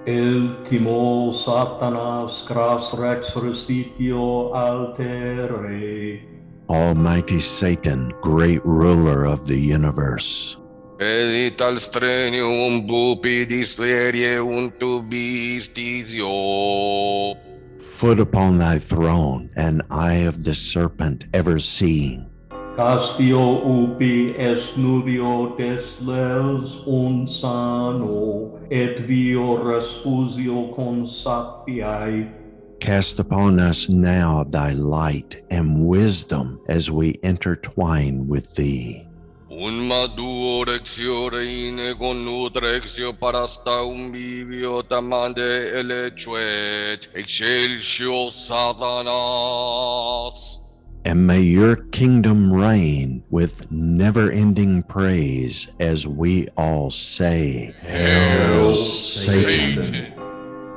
El timo Sathanas cras rex restitio altere. Almighty Satan, great ruler of the universe, Edit al strenium bupidis lerie untu bistitio. foot upon thy throne, and eye of the serpent ever seeing. Castio upi est nubio des les unsano, et vio respusio con sapiae. Cast upon us now thy light and wisdom as we intertwine with thee. Un maduo rexio reine con nutrexio parastaum vivio tamande elechuet, excelsior Sathanas. And may your kingdom reign with never-ending praise as we all say, Hail, Satan. Satan.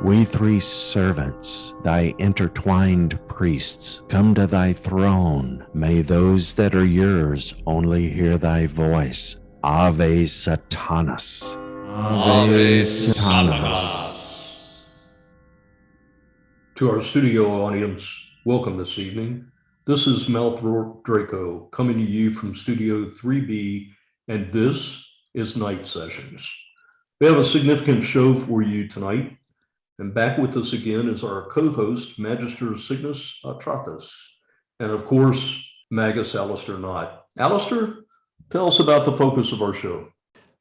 We three servants, thy intertwined priests, come to thy throne. May those that are yours only hear thy voice. Ave Sathanas. Ave Sathanas. To our studio audience, welcome this evening. This is Malthorpe Drako coming to you from Studio 3B, and this is Night Sessions. We have a significant show for you tonight, and back with us again is our co-host, Magister Cygnus Atratus, and of course, Magus Aleister Nacht. Aleister, tell us about the focus of our show.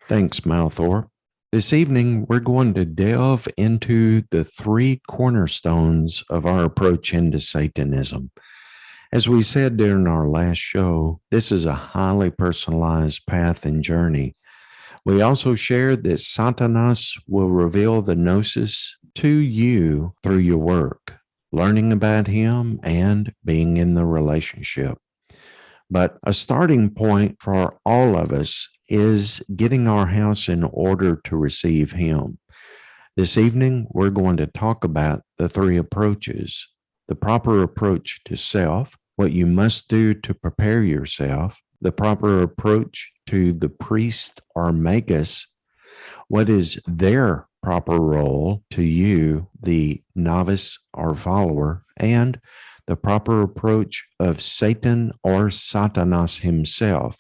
Thanks, Malthorpe. This evening, we're going to delve into the three cornerstones of our approach into Satanism. As we said during our last show, this is a highly personalized path and journey. We also shared that Sathanas will reveal the gnosis to you through your work, learning about him and being in the relationship. But a starting point for all of us is getting our house in order to receive him. This evening, we're going to talk about the three approaches: the proper approach to self, what you must do to prepare yourself, the proper approach to the priest or magus, what is their proper role to you, the novice or follower, and the proper approach of Satan or Sathanas himself.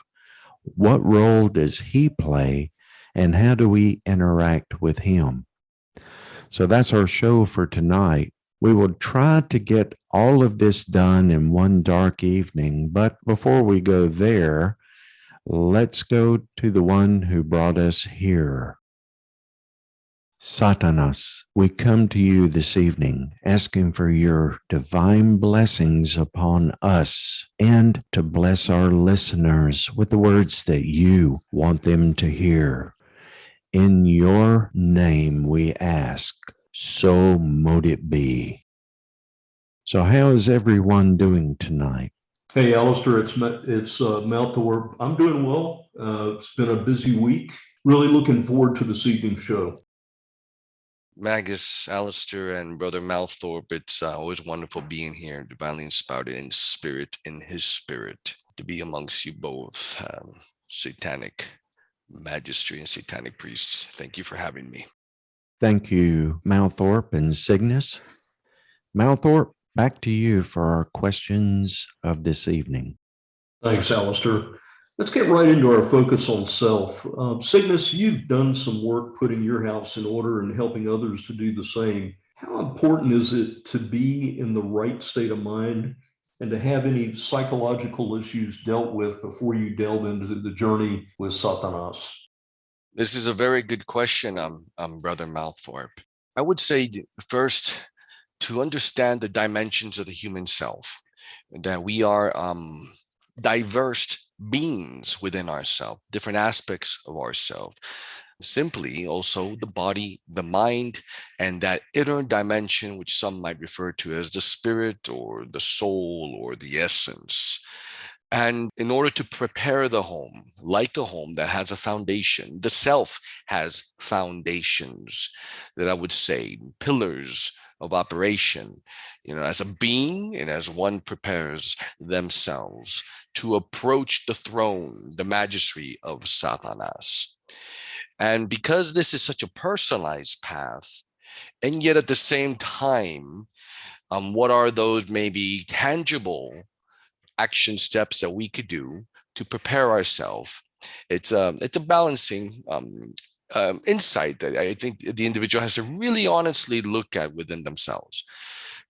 What role does he play, and how do we interact with him? So that's our show for tonight. We will try to get all of this done in one dark evening, but before we go there, let's go to the one who brought us here. Sathanas, we come to you this evening asking for your divine blessings upon us and to bless our listeners with the words that you want them to hear. In your name we ask, so mote it be. So how is everyone doing tonight? Hey, Aleister, it's Malthorpe. I'm doing well. It's been a busy week. Really looking forward to this evening's show. Magus, Aleister, and Brother Malthorpe, it's always wonderful being here, divinely inspired in spirit, in his spirit, to be amongst you both, satanic magistry and satanic priests. Thank you for having me. Thank you, Malthorpe and Cygnus. Malthorpe, back to you for our questions of this evening. Thanks, Aleister. Let's get right into our focus on self. Cygnus, you've done some work putting your house in order and helping others to do the same. How important is it to be in the right state of mind and to have any psychological issues dealt with before you delve into the journey with Sathanas? This is a very good question, Brother Malthorpe. I would say first, to understand the dimensions of the human self, that we are diverse beings within ourselves, different aspects of ourselves. Simply also the body, the mind, and that inner dimension, which some might refer to as the spirit or the soul or the essence. And in order to prepare the home, like a home that has a foundation, the self has foundations that I would say, pillars of operation, as a being and as one prepares themselves to approach the throne, the magistracy of Sathanas. And because this is such a personalized path, And yet at the same time, what are those maybe tangible action steps that we could do to prepare ourselves? It's a balancing insight that I think the individual has to really honestly look at within themselves.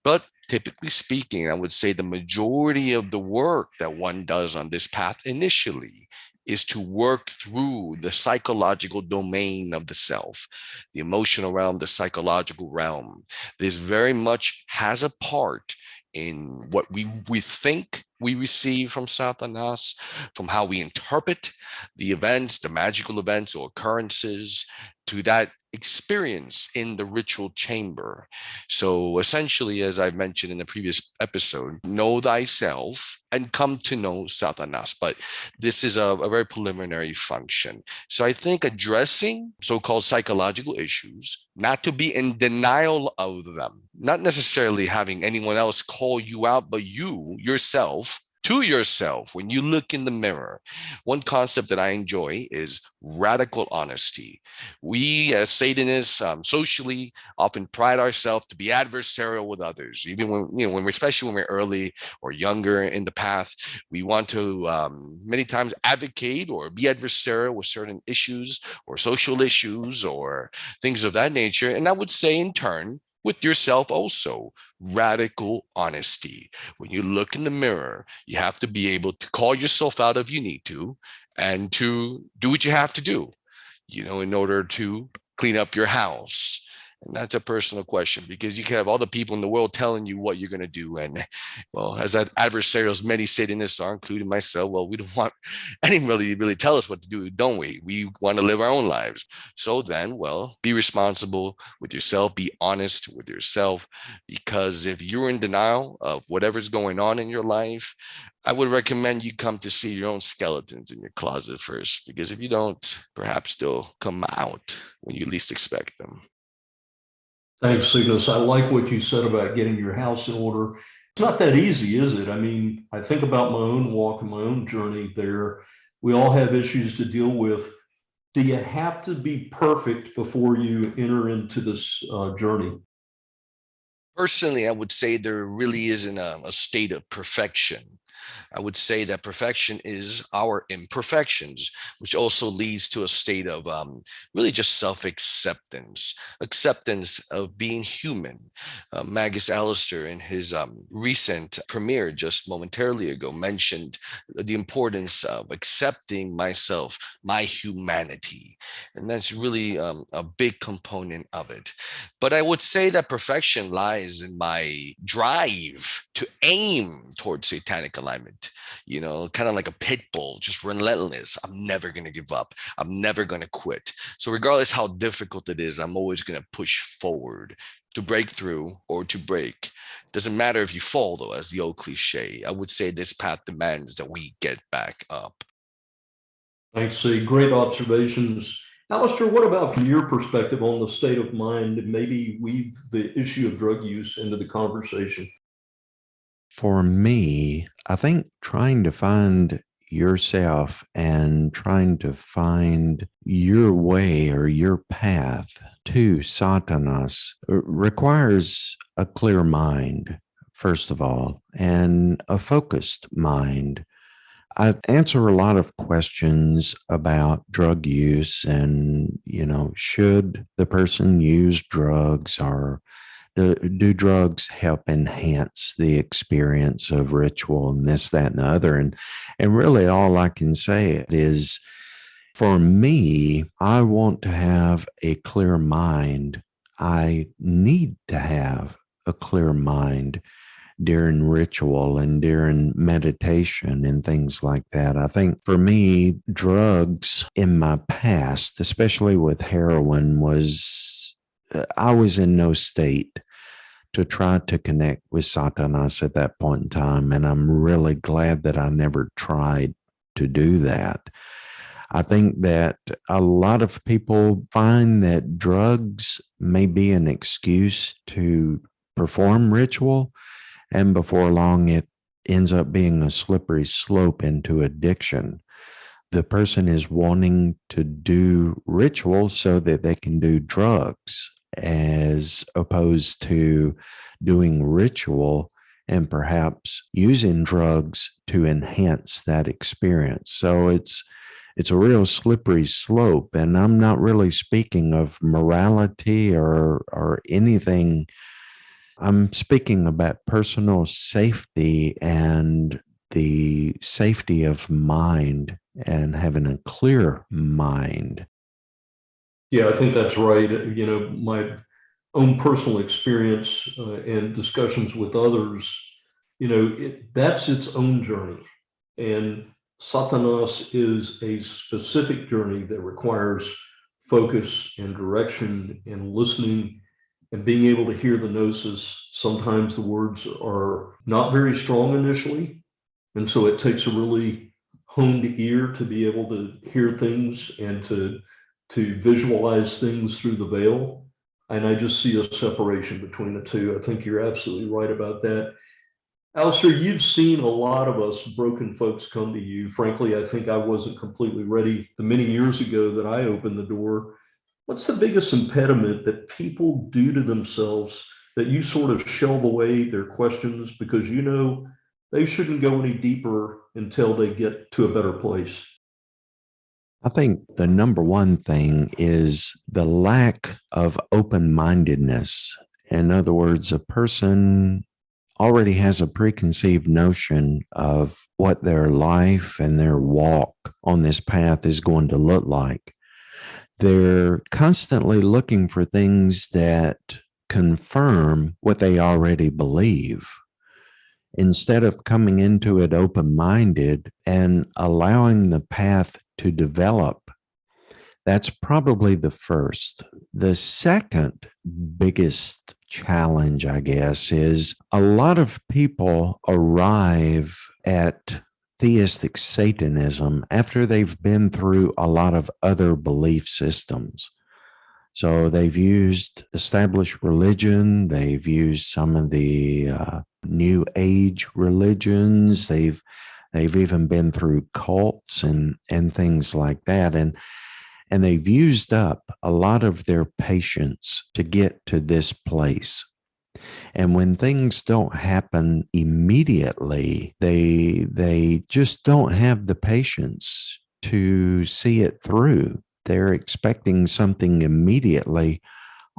But typically speaking, I would say the majority of the work that one does on this path initially is to work through the psychological domain of the self, the emotional realm, the psychological realm. This very much has a part in what we think we receive from Sathanas, from how we interpret the events, the magical events or occurrences, to that experience in the ritual chamber. So essentially, as I mentioned in the previous episode, know thyself and come to know Sathanas. But this is a very preliminary function. So I think addressing so-called psychological issues, not to be in denial of them, not necessarily having anyone else call you out, but you yourself, to yourself, when you look in the mirror. One concept that I enjoy is radical honesty. We as Satanists socially often pride ourselves to be adversarial with others, even when especially when we're early or younger in the path. We want to many times advocate or be adversarial with certain issues or social issues or things of that nature. And I would say in turn, with yourself also, radical honesty. When you look in the mirror, you have to be able to call yourself out if you need to, and to do what you have to do, in order to clean up your house. And that's a personal question, because you can have all the people in the world telling you what you're going to do. And well, as adversarial as many Satanists are, including myself, well, we don't want anybody to really tell us what to do, don't we? We want to live our own lives. So then, well, be responsible with yourself, be honest with yourself, because if you're in denial of whatever's going on in your life, I would recommend you come to see your own skeletons in your closet first, because if you don't, perhaps they'll come out when you least expect them. Thanks, Cygnus. I like what you said about getting your house in order. It's not that easy, is it? I mean, I think about my own walk and my own journey there. We all have issues to deal with. Do you have to be perfect before you enter into this journey? Personally, I would say there really isn't a state of perfection. I would say that perfection is our imperfections, which also leads to a state of really just self-acceptance, acceptance of being human. Magus Aleister, in his recent premiere just momentarily ago, mentioned the importance of accepting myself, my humanity. And that's really a big component of it. But I would say that perfection lies in my drive to aim towards satanic alignment, kind of like a pit bull, just relentless. I'm never going to give up. I'm never going to quit. So regardless how difficult it is, I'm always going to push forward to break through or to break. Doesn't matter if you fall, though, as the old cliche. I would say this path demands that we get back up. Thanks, C. Great observations. Aleister, what about from your perspective on the state of mind, and maybe weave the issue of drug use into the conversation? For me, I think trying to find yourself and trying to find your way or your path to Sathanas requires a clear mind, first of all, and a focused mind. I answer a lot of questions about drug use and, should the person use drugs, or do drugs help enhance the experience of ritual and this, that, and the other? And really all I can say is, for me, I want to have a clear mind. I need to have a clear mind during ritual and during meditation and things like that. I think for me, drugs in my past, especially with heroin, I was in no state to try to connect with Sathanas at that point in time. And I'm really glad that I never tried to do that. I think that a lot of people find that drugs may be an excuse to perform ritual, and before long, it ends up being a slippery slope into addiction. The person is wanting to do ritual so that they can do drugs. as opposed to doing ritual and perhaps using drugs to enhance that experience. So it's a real slippery slope. And I'm not really speaking of morality or anything. I'm speaking about personal safety and the safety of mind and having a clear mind. Yeah, I think that's right. My own personal experience and discussions with others, that's its own journey. And Sathanas is a specific journey that requires focus and direction and listening and being able to hear the gnosis. Sometimes the words are not very strong initially. And so it takes a really honed ear to be able to hear things and to visualize things through the veil. And I just see a separation between the two. I think you're absolutely right about that. Aleister, you've seen a lot of us broken folks come to you. Frankly, I think I wasn't completely ready the many years ago that I opened the door. What's the biggest impediment that people do to themselves that you sort of shelve away their questions because they shouldn't go any deeper until they get to a better place? I think the number one thing is the lack of open-mindedness. In other words, a person already has a preconceived notion of what their life and their walk on this path is going to look like. They're constantly looking for things that confirm what they already believe, instead of coming into it open-minded and allowing the path to develop. That's probably the first. The second biggest challenge, I guess, is a lot of people arrive at theistic Satanism after they've been through a lot of other belief systems. So they've used established religion, they've used some of the New Age religions, they've even been through cults and things like that. And they've used up a lot of their patience to get to this place. And when things don't happen immediately, they just don't have the patience to see it through. They're expecting something immediately,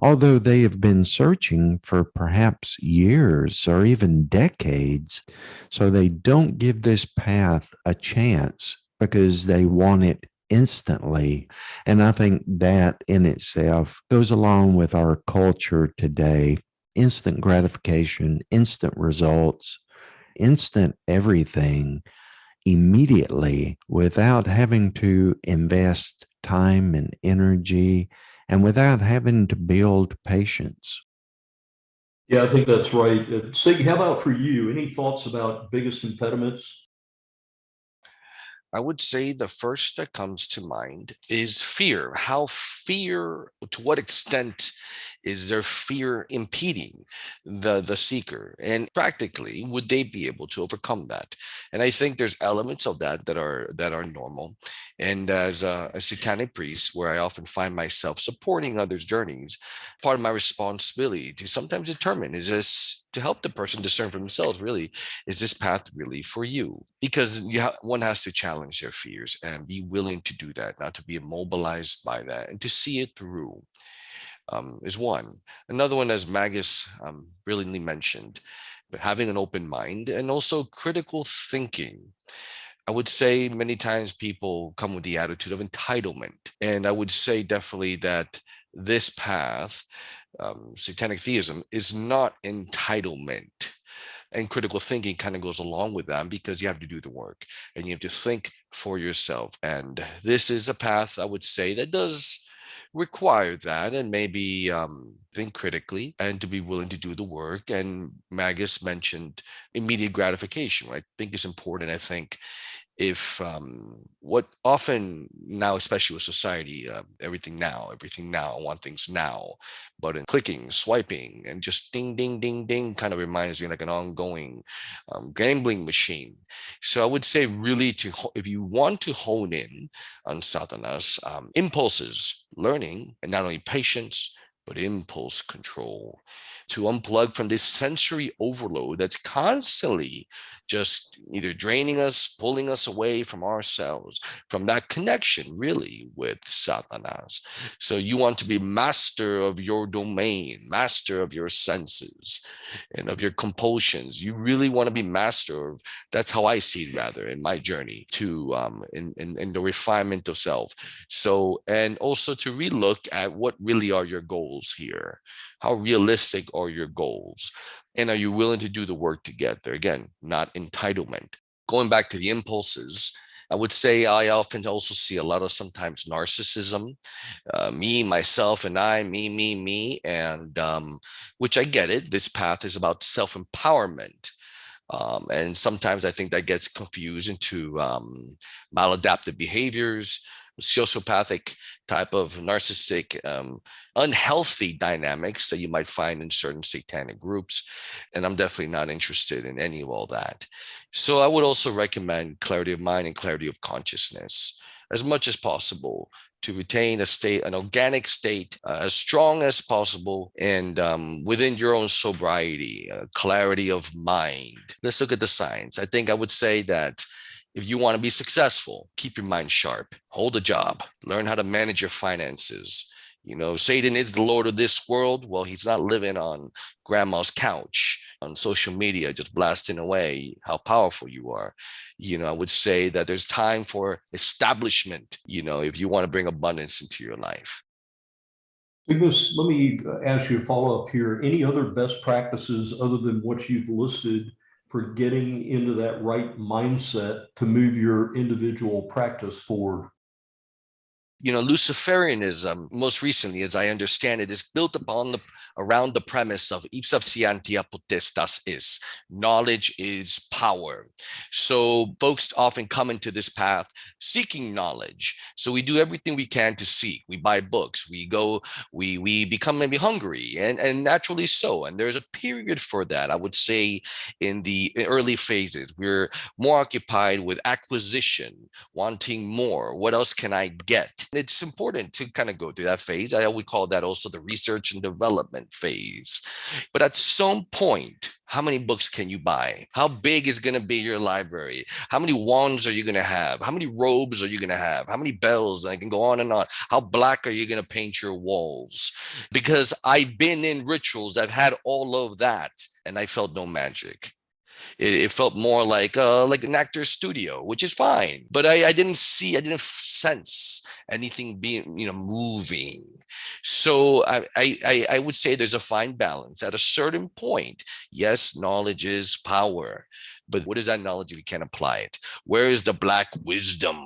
although they have been searching for perhaps years or even decades. So they don't give this path a chance because they want it instantly. And I think that in itself goes along with our culture today. Instant gratification, instant results, instant everything immediately without having to invest time and energy and without having to build patience. Yeah, I think that's right. Sig, how about for you? Any thoughts about biggest impediments? I would say the first that comes to mind is fear. To what extent is their fear impeding the seeker? And practically, would they be able to overcome that? And I think there's elements of that are normal. And as a satanic priest, where I often find myself supporting others' journeys, part of my responsibility to sometimes determine, is this to help the person discern for themselves, really, is this path really for you? Because one has to challenge their fears and be willing to do that, not to be immobilized by that, and to see it through. Is one. Another one, as Magus brilliantly mentioned, but having an open mind and also critical thinking. I would say many times people come with the attitude of entitlement. And I would say definitely that this path, satanic theism, is not entitlement. And critical thinking kind of goes along with that, because you have to do the work and you have to think for yourself. And this is a path, I would say, that does require that, and maybe think critically and to be willing to do the work. And Magus mentioned immediate gratification, right? I think is important. I think if what often now, especially with society, everything now, I want things now, but in clicking, swiping, and just ding, ding, ding, ding, kind of reminds me like an ongoing gambling machine. So I would say really, if you want to hone in on Sathanas, impulses, learning, and not only patience, but impulse control. To unplug from this sensory overload that's constantly just either draining us, pulling us away from ourselves, from that connection really with Sathanas. So you want to be master of your domain, master of your senses and of your compulsions. You really want to be master of, that's how I see it rather in my journey to in the refinement of self. So, and also to relook at what really are your goals here. How realistic are your goals? And are you willing to do the work to get there? Again, not entitlement. Going back to the impulses, I would say I often also see a lot of sometimes narcissism, me, myself, and I, me, and which I get it. This path is about self-empowerment. And sometimes I think that gets confused into maladaptive behaviors, sociopathic type of narcissistic, unhealthy dynamics that you might find in certain satanic groups. And I'm definitely not interested in any of all that. So I would also recommend clarity of mind and clarity of consciousness as much as possible to retain a state, an organic state, as strong as possible, and within your own sobriety, clarity of mind. Let's look at the signs. I think I would say that if you want to be successful, keep your mind sharp, hold a job, learn how to manage your finances. You know, Satan is the Lord of this world. Well, he's not living on grandma's couch on social media, just blasting away how powerful you are. You know, I would say that there's time for establishment, you know, if you want to bring abundance into your life. Cygnus, let me ask you a follow-up here. Any other best practices other than what you've listed for getting into that right mindset to move your individual practice forward? You know, Luciferianism, most recently, as I understand it, is built upon around the premise of ipsa scientia potestas is, knowledge is power. So folks often come into this path seeking knowledge. So we do everything we can to seek. We buy books, we go, we become maybe hungry, and naturally so. And there's a period for that. I would say in the early phases, we're more occupied with acquisition, wanting more. What else can I get? It's important to kind of go through that phase. I would call that also the research and development phase. But at some point, how many books can you buy? How big is going to be your library? How many wands are you going to have? How many robes are you going to have? How many bells? And I can go on and on. How black are you going to paint your walls? Because I've been in rituals, I've had all of that, and I felt no magic. It felt more like an actor's studio, which is fine. But I didn't sense anything being, you know, moving. So I would say there's a fine balance. At a certain point, yes, knowledge is power. But what is that knowledge if you can't apply it? Where is the black wisdom?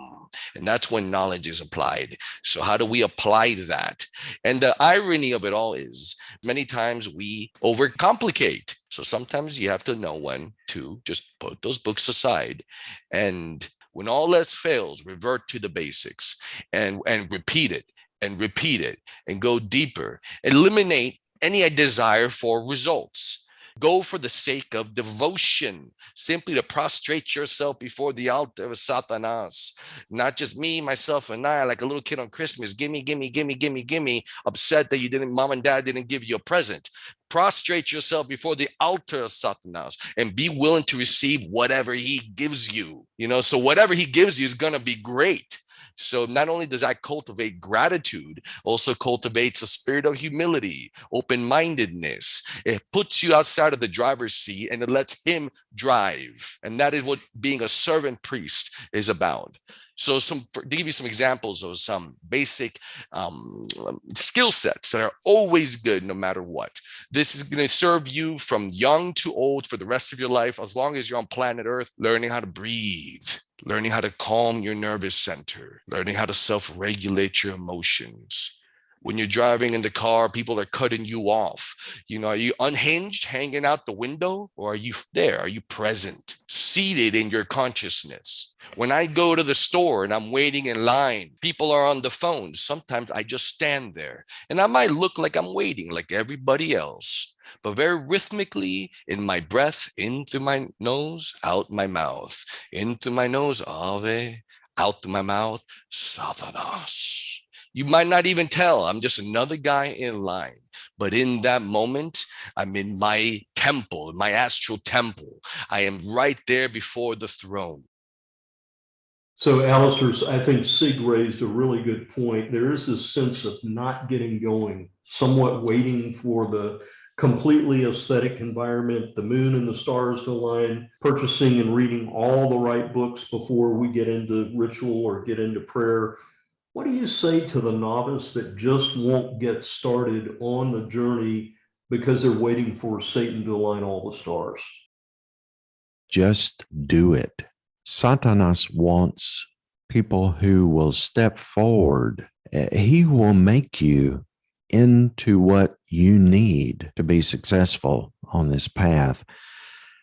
And that's when knowledge is applied. So how do we apply that? And the irony of it all is many times we overcomplicate. So sometimes you have to know when to just put those books aside, and when all else fails, revert to the basics and repeat it and go deeper. Eliminate any desire for results. Go for the sake of devotion, simply to prostrate yourself before the altar of Sathanas. Not just me, myself, and I, like a little kid on Christmas. Gimme, upset that mom and dad didn't give you a present. Prostrate yourself before the altar of Sathanas and be willing to receive whatever he gives you. You know, so whatever he gives you is going to be great. So not only does that cultivate gratitude, also cultivates a spirit of humility, open-mindedness. It puts you outside of the driver's seat and it lets him drive. And that is what being a servant priest is about. So to give you some examples of some basic skill sets that are always good no matter what. This is going to serve you from young to old for the rest of your life, as long as you're on planet Earth, learning how to breathe, learning how to calm your nervous center, learning how to self-regulate your emotions. When you're driving in the car, people are cutting you off. You know, are you unhinged, hanging out the window, or are you there? Are you present, seated in your consciousness? When I go to the store and I'm waiting in line, people are on the phone. Sometimes I just stand there and I might look like I'm waiting like everybody else, but very rhythmically in my breath, in through my nose, out my mouth, in through my nose, Ave, out through my mouth, Sathanas. You might not even tell. I'm just another guy in line. But in that moment, I'm in my temple, my astral temple. I am right there before the throne. So, Aleister, I think Sig raised a really good point. There is this sense of not getting going, somewhat waiting for the completely aesthetic environment, the moon and the stars to align, purchasing and reading all the right books before we get into ritual or get into prayer. What do you say to the novice that just won't get started on the journey because they're waiting for Satan to align all the stars? Just do it. Sathanas wants people who will step forward. He will make you into what you need to be successful on this path.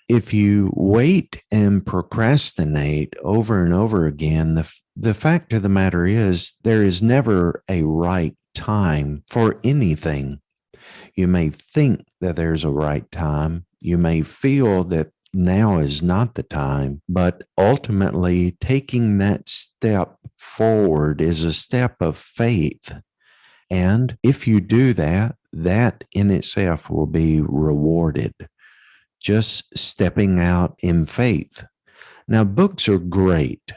If you wait and procrastinate over and over again, the fact of the matter is there is never a right time for anything. You may think that there's a right time. You may feel that now is not the time, but ultimately taking that step forward is a step of faith. And if you do that, that in itself will be rewarded. Just stepping out in faith. Now, books are great.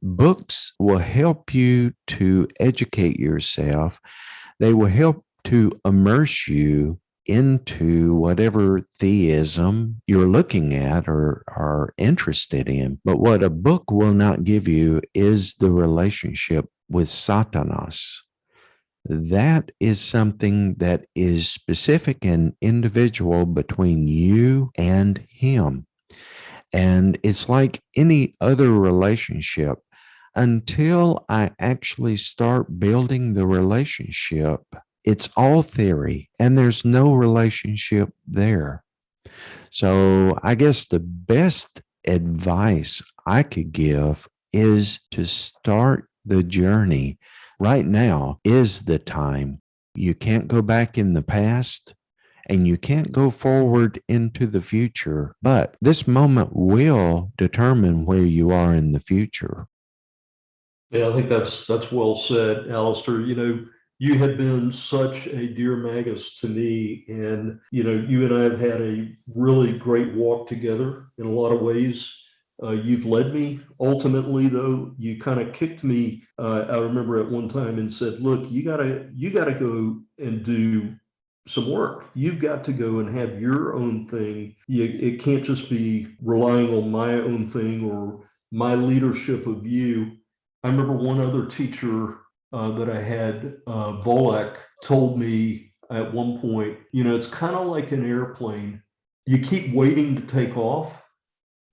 Books will help you to educate yourself. They will help to immerse you into whatever theism you're looking at or are interested in. But what a book will not give you is the relationship with Sathanas. That is something that is specific and individual between you and him. And it's like any other relationship. Until I actually start building the relationship, it's all theory and there's no relationship there. So I guess the best advice I could give is to start the journey. Right now is the time. You can't go back in the past and you can't go forward into the future, but this moment will determine where you are in the future. Yeah, I think that's well said, Aleister. You have been such a dear Magus to me, and you and I have had a really great walk together in a lot of ways. You've led me. Ultimately, though, you kind of kicked me. I remember at one time and said, "Look, you gotta go and do some work. You've got to go and have your own thing. It can't just be relying on my own thing or my leadership of you." I remember one other teacher that I had, Volek, told me at one point, it's kind of like an airplane. You keep waiting to take off,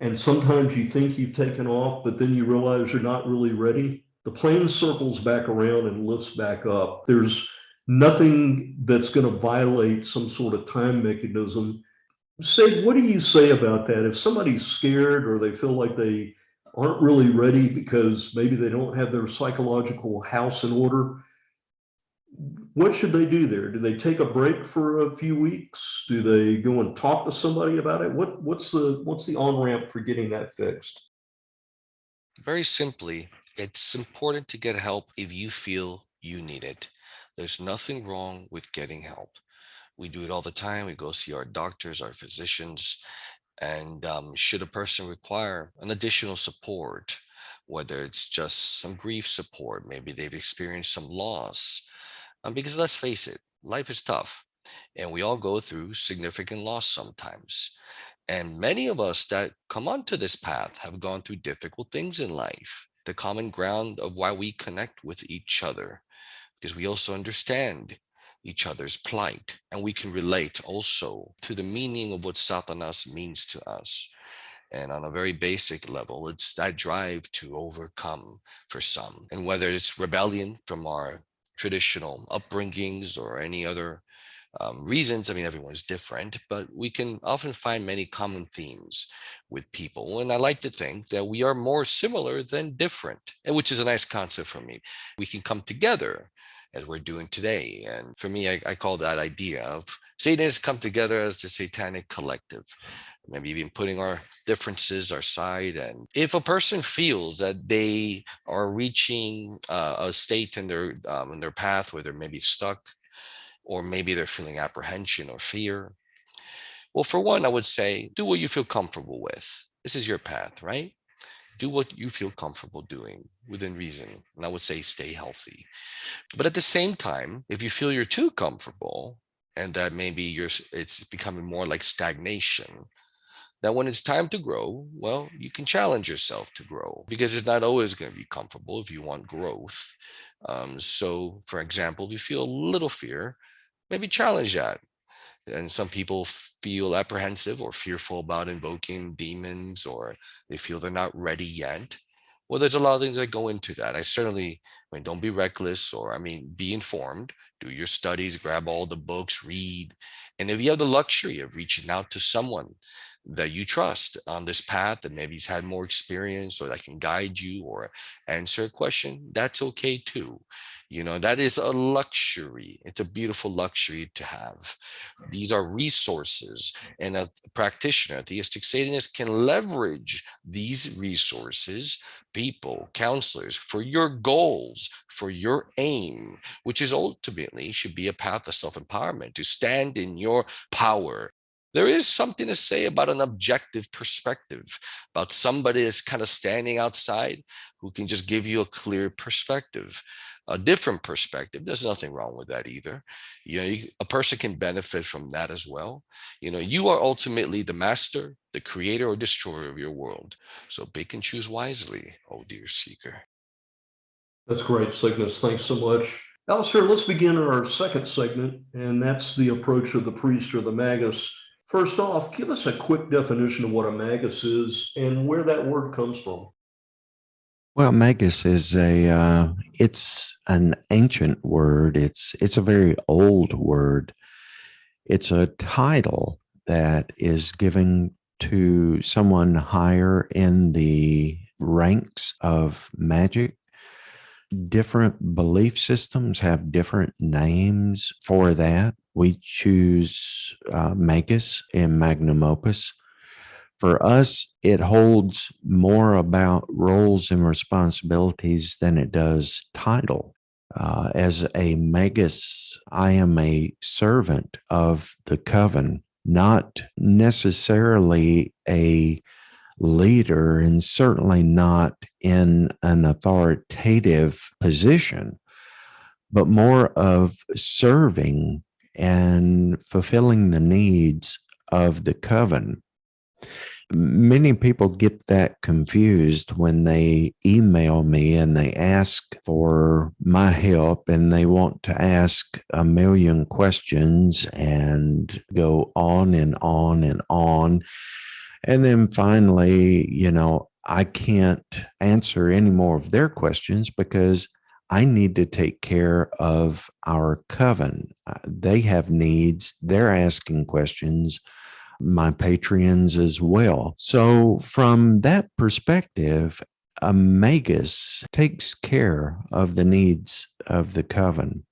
and sometimes you think you've taken off, but then you realize you're not really ready. The plane circles back around and lifts back up. There's nothing that's going to violate some sort of time mechanism. Sid, what do you say about that? If somebody's scared or they feel like they aren't really ready because maybe they don't have their psychological house in order, what should they do there? Do they take a break for a few weeks? Do they go and talk to somebody about it? What's the on-ramp for getting that fixed? Very simply, it's important to get help if you feel you need it. There's nothing wrong with getting help. We do it all the time. We go see our doctors, our physicians, and should a person require an additional support, whether it's just some grief support, maybe they've experienced some loss, because let's face it, life is tough, and we all go through significant loss sometimes. And many of us that come onto this path have gone through difficult things in life. The common ground of why we connect with each other, because we also understand each other's plight, and we can relate also to the meaning of what Sathanas means to us. And on a very basic level, it's that drive to overcome for some. And whether it's rebellion from our traditional upbringings or any other reasons, I mean, everyone's different, but we can often find many common themes with people. And I like to think that we are more similar than different, and which is a nice concept for me. We can come together as we're doing today. And for me, I call that idea of Satanists come together as the satanic collective, maybe even putting our differences aside. And if a person feels that they are reaching a state in their path where they're maybe stuck, or maybe they're feeling apprehension or fear. Well, for one, I would say do what you feel comfortable with. This is your path, right? Do what you feel comfortable doing within reason. And I would say stay healthy. But at the same time, if you feel you're too comfortable and that maybe it's becoming more like stagnation, that when it's time to grow, well, you can challenge yourself to grow because it's not always going to be comfortable if you want growth. So, for example, if you feel a little fear, maybe challenge that. And some people feel apprehensive or fearful about invoking demons, or they feel they're not ready yet. Well, there's a lot of things that go into that. Don't be reckless, or be informed, do your studies, grab all the books, read. And if you have the luxury of reaching out to someone that you trust on this path, that maybe he's had more experience or that can guide you or answer a question, that's okay too. That is a luxury. It's a beautiful luxury to have. These are resources, and a practitioner, a theistic Satanist, can leverage these resources, people, counselors, for your goals, for your aim, which is ultimately should be a path of self-empowerment, to stand in your power. There is something to say about an objective perspective, about somebody that's kind of standing outside who can just give you a clear perspective, a different perspective. There's nothing wrong with that either. A person can benefit from that as well. You are ultimately the master, the creator or destroyer of your world. So pick and choose wisely, oh dear seeker. That's great, Cygnus. Thanks so much. Aleister, let's begin our second segment, and that's the approach of the priest or the magus. First off, give us a quick definition of what a magus is and where that word comes from. Well, Magus is it's an ancient word. It's a very old word. It's a title that is given to someone higher in the ranks of magic. Different belief systems have different names for that. We choose Magus in Magnum Opus. For us, it holds more about roles and responsibilities than it does title. As a magus, I am a servant of the coven, not necessarily a leader, and certainly not in an authoritative position, but more of serving and fulfilling the needs of the coven. Many people get that confused when they email me and they ask for my help and they want to ask a million questions and go on and on and on. And then finally, I can't answer any more of their questions because I need to take care of our coven. They have needs. They're asking questions. My patrons as well. So from that perspective, a magus takes care of the needs of the coven,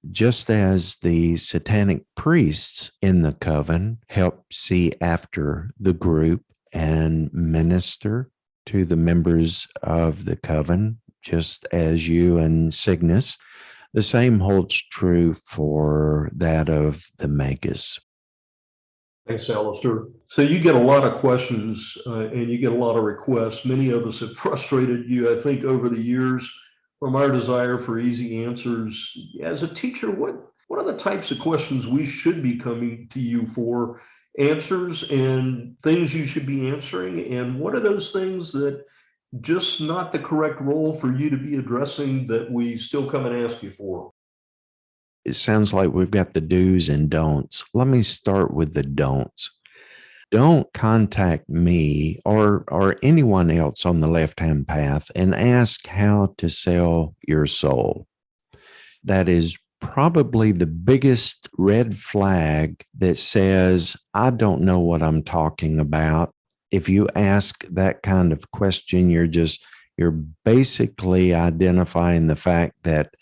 just as the satanic priests in the coven help see after the group and minister to the members of the coven, just as you and Cygnus. The same holds true for that of the magus. Thanks, Aleister. So you get a lot of questions and you get a lot of requests. Many of us have frustrated you, I think, over the years from our desire for easy answers. As a teacher, what are the types of questions we should be coming to you for answers and things you should be answering? And what are those things that just not the correct role for you to be addressing that we still come and ask you for? It sounds like we've got the do's and don'ts. Let me start with the don'ts. Don't contact me or anyone else on the left-hand path and ask how to sell your soul. That is probably the biggest red flag that says, I don't know what I'm talking about. If you ask that kind of question, you're basically identifying the fact that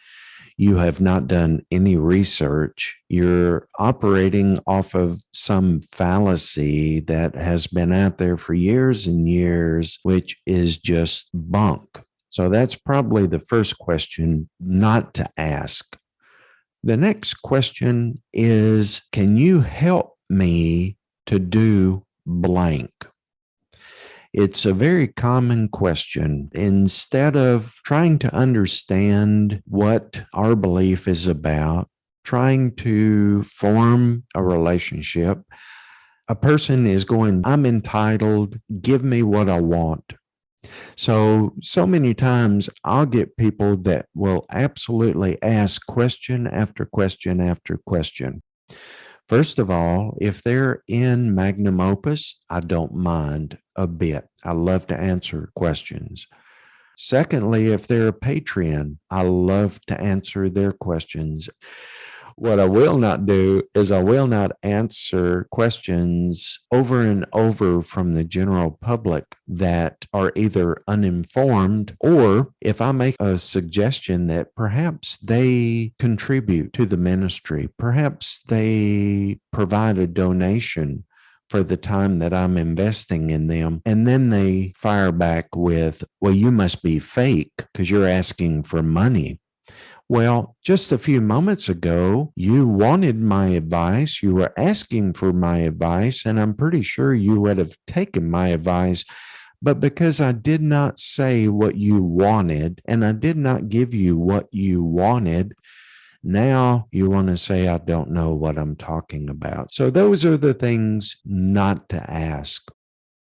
you have not done any research. You're operating off of some fallacy that has been out there for years and years, which is just bunk. So that's probably the first question not to ask. The next question is, can you help me to do blank? It's a very common question. Instead of trying to understand what our belief is about, trying to form a relationship, a person is going, I'm entitled, give me what I want. So many times I'll get people that will absolutely ask question after question after question. First of all, if they're in magnum opus, I don't mind a bit. I love to answer questions. Secondly, if they're a Patreon, I love to answer their questions. What I will not do is I will not answer questions over and over from the general public that are either uninformed, or if I make a suggestion that perhaps they contribute to the ministry, perhaps they provide a donation for the time that I'm investing in them, and then they fire back with, well, you must be fake because you're asking for money. Well, just a few moments ago, you wanted my advice. You were asking for my advice, and I'm pretty sure you would have taken my advice. But because I did not say what you wanted, and I did not give you what you wanted, now you want to say I don't know what I'm talking about. So those are the things not to ask.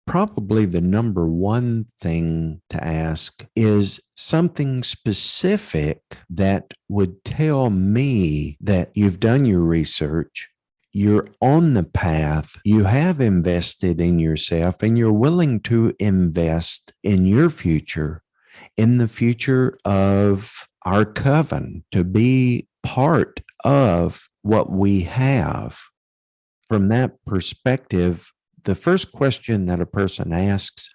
Probably the number one thing to ask is something specific that would tell me that you've done your research, you're on the path, you have invested in yourself, and you're willing to invest in your future, in the future of our coven, to be part of what we have. From that perspective, the first question that a person asks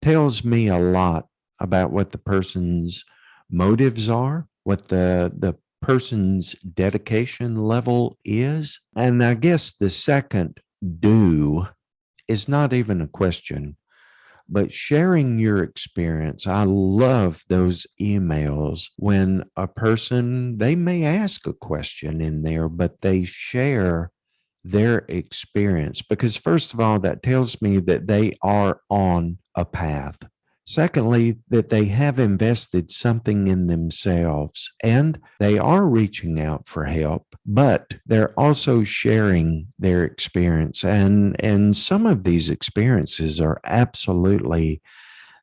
tells me a lot about what the person's motives are, what the person's dedication level is. And I guess the second do is not even a question, but sharing your experience. I love those emails when a person, they may ask a question in there, but they share their experience, because first of all, that tells me that they are on a path. Secondly, that they have invested something in themselves and they are reaching out for help, but they're also sharing their experience. And some of these experiences are absolutely,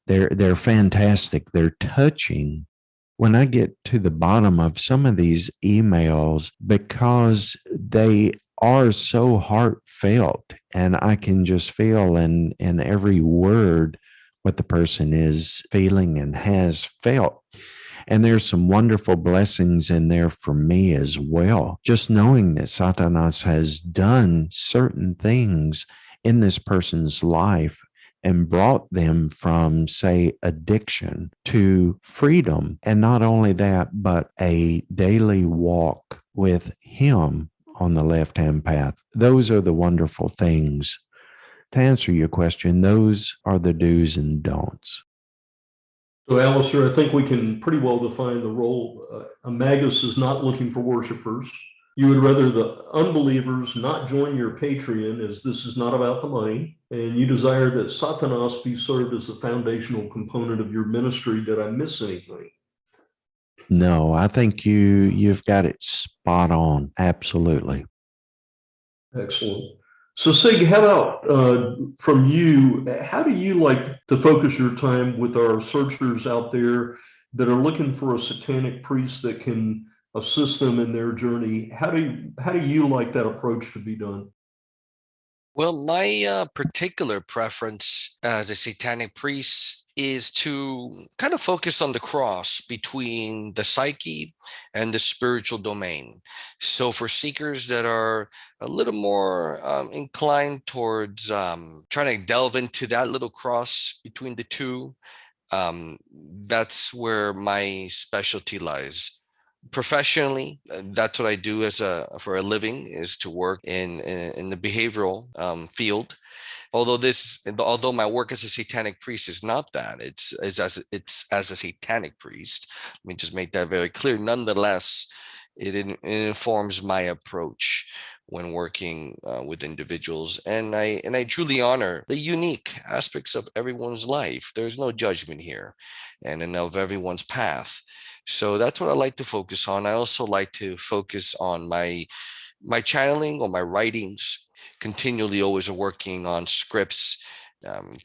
they're fantastic. They're touching. When I get to the bottom of some of these emails, because they are so heartfelt, and I can just feel in every word what the person is feeling and has felt. And there's some wonderful blessings in there for me as well. Just knowing that Sathanas has done certain things in this person's life and brought them from, say, addiction to freedom. And not only that, but a daily walk with him on the left-hand path. Those are the wonderful things. To answer your question, those are the do's and don'ts. So, Aleister, I think we can pretty well define the role. A Magus is not looking for worshipers. You would rather the unbelievers not join your Patreon, as this is not about the money, and you desire that Sathanas be served as the foundational component of your ministry. Did I miss anything? No, I think you've got it spot on. Absolutely. Excellent. So, Sig, how about from you? How do you like to focus your time with our searchers out there that are looking for a satanic priest that can assist them in their journey? How do you like that approach to be done? Well, my particular preference as a satanic priest is to kind of focus on the cross between the psyche and the spiritual domain. So for seekers that are a little more inclined towards trying to delve into that little cross between the two, that's where my specialty lies. Professionally, that's what I do for a living, is to work in the behavioral field. Although my work as a satanic priest is not that, it's as a satanic priest. Let me just make that very clear. Nonetheless, It informs my approach when working with individuals, and I truly honor the unique aspects of everyone's life. There's no judgment here, and of everyone's path. So that's what I like to focus on. I also like to focus on my channeling or my writings, continually always working on scripts,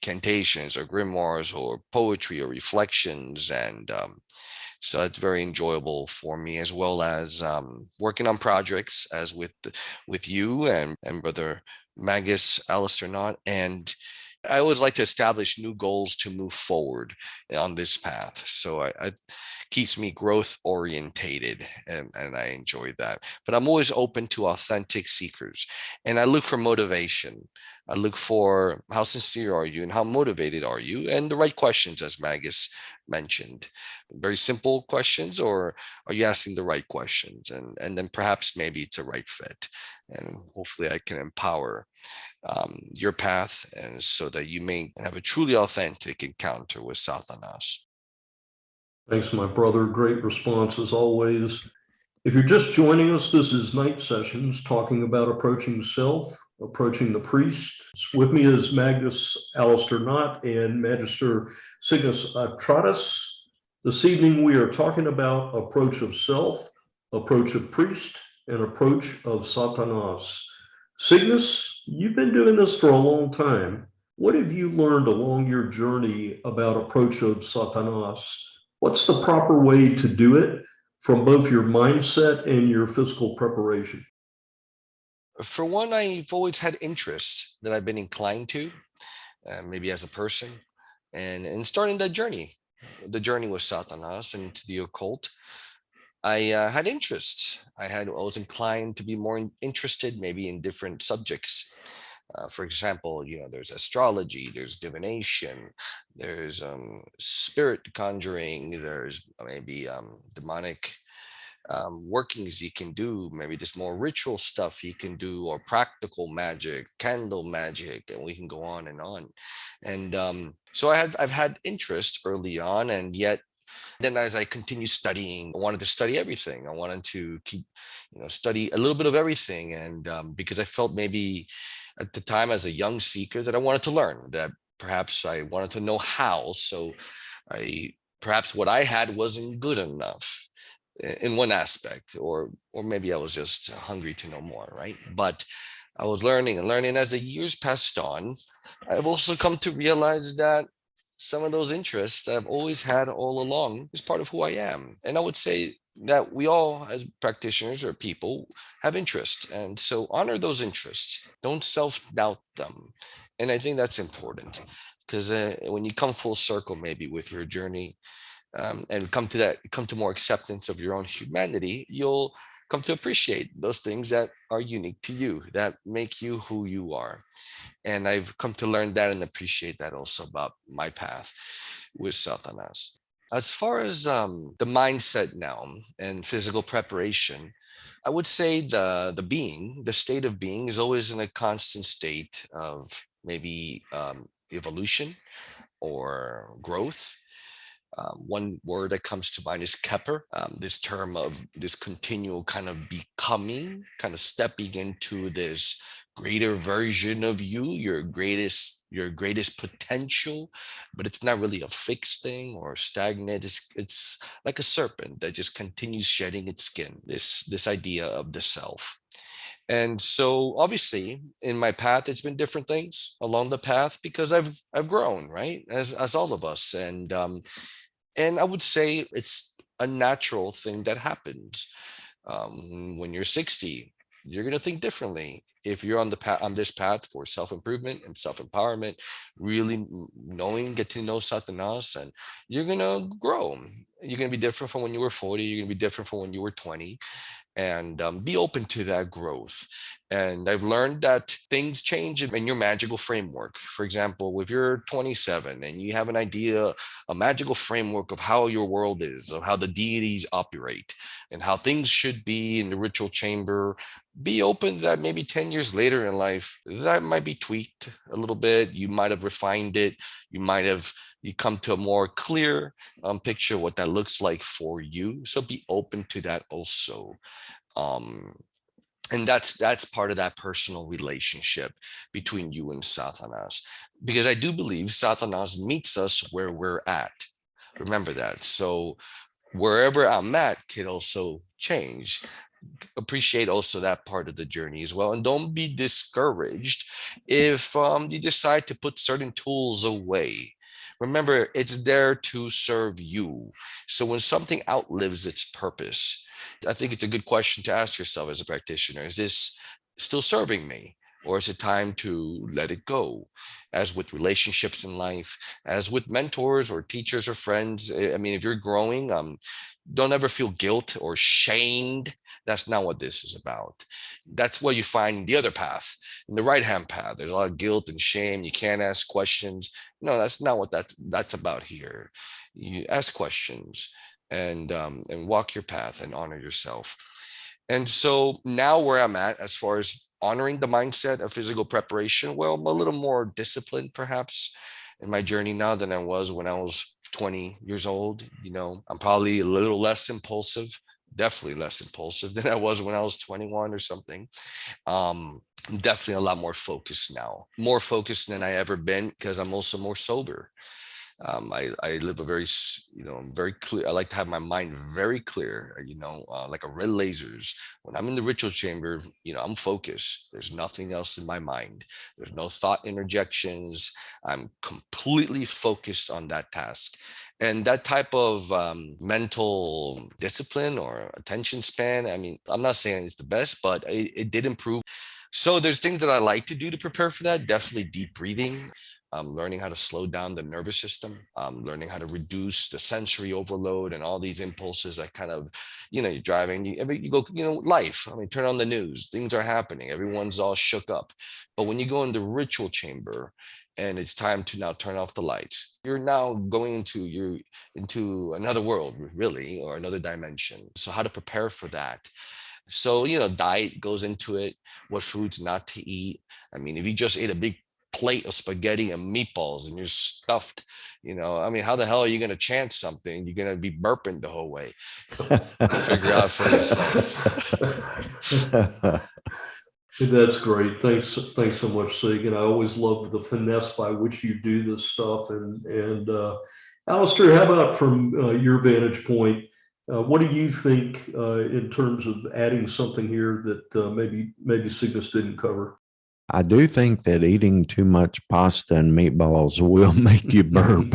cantations or grimoires or poetry or reflections. And so it's very enjoyable for me, as well as working on projects as with you and brother Magus, Aleister Nacht. And I always like to establish new goals to move forward on this path. So I keeps me growth orientated, and I enjoy that. But I'm always open to authentic seekers, and I look for motivation. I look for how sincere are you and how motivated are you, and the right questions, as Magus mentioned. Very simple questions, or are you asking the right questions? And then perhaps maybe it's a right fit, and hopefully I can empower your path, and so that you may have a truly authentic encounter with Sathanas. Thanks, my brother. Great response as always. If you're just joining us, this is Night Sessions, talking about approaching self, approaching the priest. With me is Magus Aleister Nacht and Magister Cygnus Atratus. This evening we are talking about approach of self, approach of priest, and approach of Sathanas. Cygnus, you've been doing this for a long time. What have you learned along your journey about approach of Sathanas? What's the proper way to do it from both your mindset and your physical preparation? For one, I've always had interests that I've been inclined to, maybe as a person, and starting that journey, the journey with Sathanas and to the occult. I had interests. I was inclined to be more interested, maybe in different subjects. For example, there's astrology, there's divination, there's spirit conjuring, there's maybe demonic workings you can do. Maybe there's more ritual stuff you can do, or practical magic, candle magic, and we can go on and on. And so I've had interest early on, and yet then as I continue studying, I wanted to study everything. I wanted to keep, study a little bit of everything. And because I felt maybe at the time as a young seeker that I wanted to learn, that perhaps I wanted to know how. So perhaps what I had wasn't good enough in one aspect, or maybe I was just hungry to know more, right? But I was learning and learning. As the years passed on, I've also come to realize that some of those interests I've always had all along is part of who I am. And I would say that we all, as practitioners or people, have interests. And so honor those interests. Don't self-doubt them. And I think that's important, because when you come full circle, maybe with your journey, and come to more acceptance of your own humanity, you'll come to appreciate those things that are unique to you, that make you who you are. And I've come to learn that and appreciate that also about my path with Sathanas. As far as the mindset now and physical preparation, I would say the state of being is always in a constant state of maybe evolution or growth. One word that comes to mind is Kepper, this term of this continual kind of becoming, kind of stepping into this greater version of you, your greatest potential. But it's not really a fixed thing or stagnant. It's like a serpent that just continues shedding its skin, this idea of the self. And so obviously in my path, it's been different things along the path, because I've grown, right? As all of us. And I would say it's a natural thing that happens. When you're 60, you're going to think differently. If you're on this path for self-improvement and self-empowerment, really get to know Sathanas, and you're going to grow. You're going to be different from when you were 40. You're going to be different from when you were 20. And be open to that growth. And I've learned that things change in your magical framework. For example, if you're 27 and you have an idea, a magical framework of how your world is, of how the deities operate, and how things should be in the ritual chamber, be open that maybe 10 years later in life, that might be tweaked a little bit. You might have refined it. You might have you come to a more clear picture of what that looks like for you. So be open to that also. And that's part of that personal relationship between you and Sathanas, because I do believe Sathanas meets us where we're at. Remember that. So wherever I'm at can also change. Appreciate also that part of the journey as well, and don't be discouraged if you decide to put certain tools away. Remember, it's there to serve you. So when something outlives its purpose, I think it's a good question to ask yourself as a practitioner: is this still serving me, or is it time to let it go? As with relationships in life, as with mentors or teachers or friends, I mean, if you're growing, don't ever feel guilt or shamed. That's not what this is about. That's what you find in the other path, in the right-hand path. There's a lot of guilt and shame. You can't ask questions. No, that's not what that's about here. You ask questions and walk your path and honor yourself. And so now where I'm at, as far as honoring the mindset of physical preparation, well, I'm a little more disciplined perhaps in my journey now than I was when I was 20 years old. I'm probably a little less impulsive, definitely less impulsive than I was when I was 21 or something. I'm definitely a lot more focused now, more focused than I ever been, because I'm also more sober. I live a very, very clear. I like to have my mind very clear, like a red lasers. When I'm in the ritual chamber, I'm focused. There's nothing else in my mind. There's no thought interjections. I'm completely focused on that task. And that type of mental discipline or attention span, I mean, I'm not saying it's the best, but it did improve. So there's things that I like to do to prepare for that. Definitely deep breathing. Learning how to slow down the nervous system, learning how to reduce the sensory overload and all these impulses that kind of, you're driving, you go, life. I mean, turn on the news, things are happening, everyone's all shook up. But when you go in the ritual chamber and it's time to now turn off the lights, you're now going into another world, really, or another dimension. So how to prepare for that? So, diet goes into it, what foods not to eat. I mean, if you just ate a big plate of spaghetti and meatballs and you're stuffed, I mean, how the hell are you going to chant something? You're going to be burping the whole way. Figure out for yourself. That's great. Thanks so much, Sig. And I always love the finesse by which you do this stuff. And Aleister, how about from your vantage point? What do you think in terms of adding something here that maybe Cygnus didn't cover? I do think that eating too much pasta and meatballs will make you burp.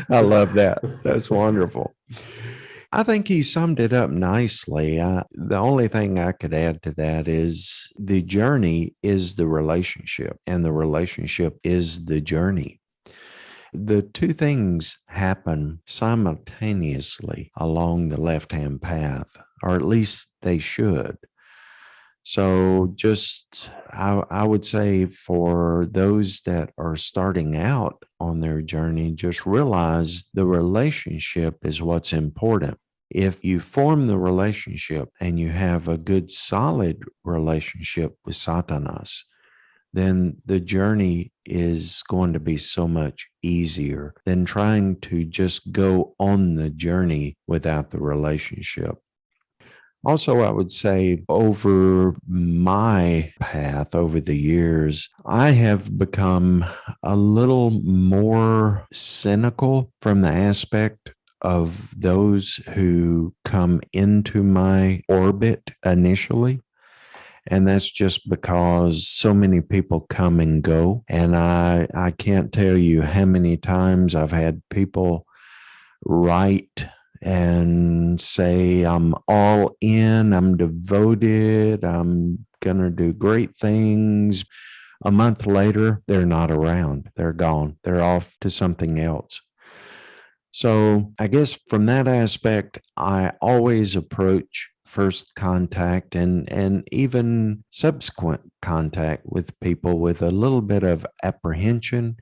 I love that. That's wonderful. I think he summed it up nicely. The only thing I could add to that is the journey is the relationship, and the relationship is the journey. The two things happen simultaneously along the left-hand path, or at least they should. So I would say for those that are starting out on their journey, just realize the relationship is what's important. If you form the relationship and you have a good, solid relationship with Sathanas, then the journey is going to be so much easier than trying to just go on the journey without the relationship. Also, I would say over my path over the years, I have become a little more cynical from the aspect of those who come into my orbit initially. And that's just because so many people come and go. And I can't tell you how many times I've had people write and say, I'm all in, I'm devoted, I'm going to do great things. A month later, they're not around. They're gone. They're off to something else. So I guess from that aspect, I always approach first contact and even subsequent contact with people with a little bit of apprehension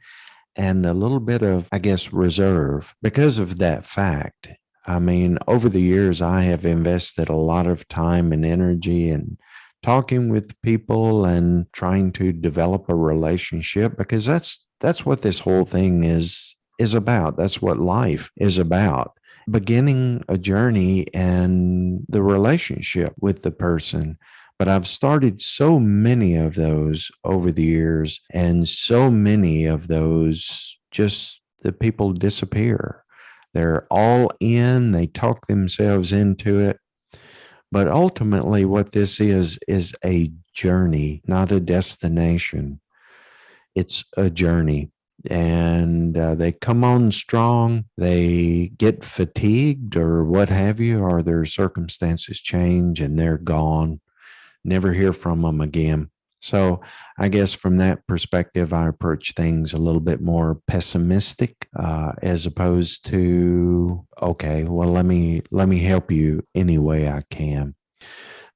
and a little bit of, I guess, reserve because of that fact. I mean, over the years, I have invested a lot of time and energy in talking with people and trying to develop a relationship, because that's That's what this whole thing is about. That's what life is about. Beginning a journey and the relationship with the person. But I've started so many of those over the years, and so many of those just the people disappear. They're all in, they talk themselves into it. But ultimately, what this is a journey, not a destination. It's a journey. And they come on strong, they get fatigued or what have you, or their circumstances change and they're gone. Never hear from them again. So I guess from that perspective, I approach things a little bit more pessimistic, as opposed to, okay, well, let me help you any way I can.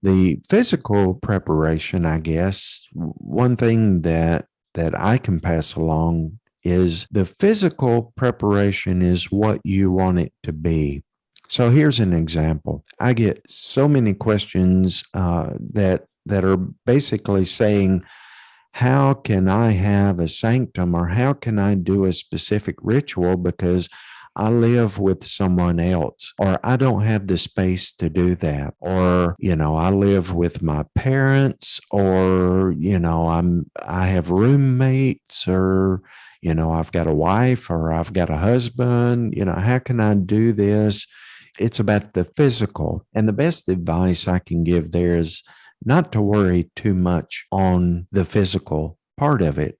The physical preparation, I guess, one thing that I can pass along is the physical preparation is what you want it to be. So here's an example. I get so many questions that are basically saying, how can I have a sanctum, or how can I do a specific ritual because I live with someone else, or I don't have the space to do that, or, I live with my parents, or, I have roommates, or, I've got a wife or I've got a husband, how can I do this? It's about the physical. And the best advice I can give there is not to worry too much on the physical part of it.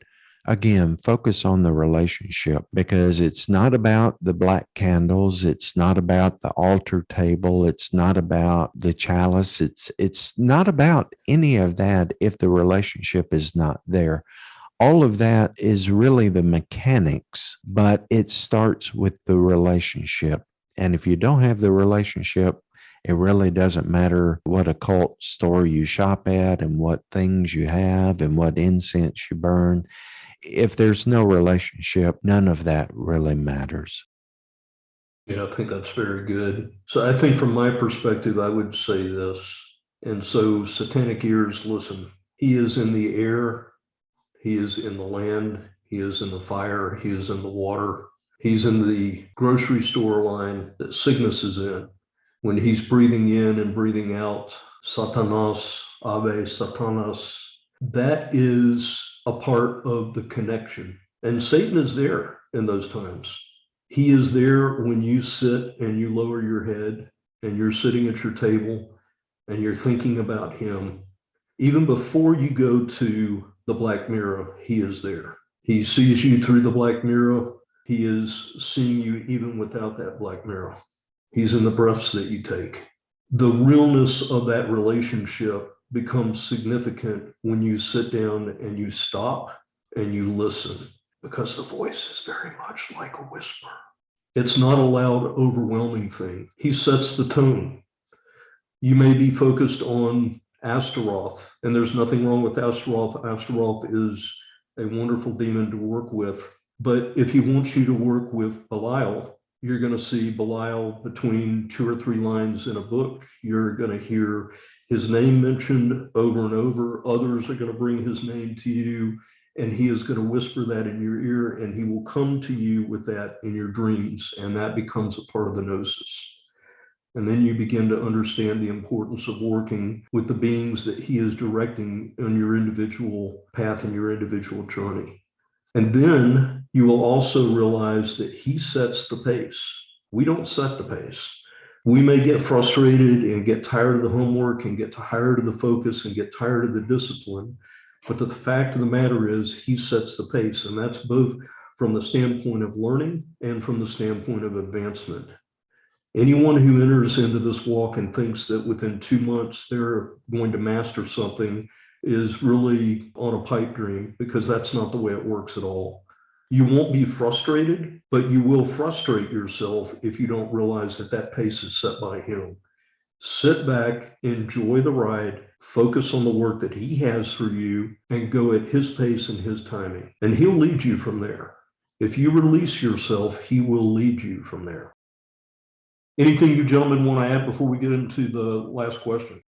Again, focus on the relationship, because it's not about the black candles. It's not about the altar table. It's not about the chalice. It's not about any of that if the relationship is not there. All of that is really the mechanics, but it starts with the relationship. And if you don't have the relationship, it really doesn't matter what occult store you shop at and what things you have and what incense you burn. If there's no relationship, none of that really matters. Yeah, I think that's very good. So I think from my perspective, I would say this. And so satanic ears, listen, he is in the air, he is in the land, he is in the fire, he is in the water. He's in the grocery store line that Cygnus is in. When he's breathing in and breathing out, Sathanas, Ave, Sathanas, that is a part of the connection. And Satan is there in those times. He is there when you sit and you lower your head and you're sitting at your table and you're thinking about him. Even before you go to the black mirror, he is there. He sees you through the black mirror. He is seeing you even without that black mirror. He's in the breaths that you take. The realness of that relationship becomes significant when you sit down and you stop and you listen, because the voice is very much like a whisper. It's not a loud, overwhelming thing. He sets the tone. You may be focused on Astaroth, and there's nothing wrong with Astaroth. Astaroth is a wonderful demon to work with. But if he wants you to work with Belial, you're going to see Belial between 2 or 3 lines in a book. You're going to hear his name mentioned over and over. Others are going to bring his name to you, and he is going to whisper that in your ear, and he will come to you with that in your dreams, and that becomes a part of the gnosis. And then you begin to understand the importance of working with the beings that he is directing on your individual path and your individual journey. And then you will also realize that he sets the pace. We don't set the pace. We may get frustrated and get tired of the homework and get tired of the focus and get tired of the discipline. But the fact of the matter is he sets the pace. And that's both from the standpoint of learning and from the standpoint of advancement. Anyone who enters into this walk and thinks that within 2 months they're going to master something is really on a pipe dream, because that's not the way it works at all. You won't be frustrated, but you will frustrate yourself if you don't realize that that pace is set by him. Sit back, enjoy the ride, focus on the work that he has for you, and go at his pace and his timing. And he'll lead you from there. If you release yourself, he will lead you from there. Anything you gentlemen want to add before we get into the last question?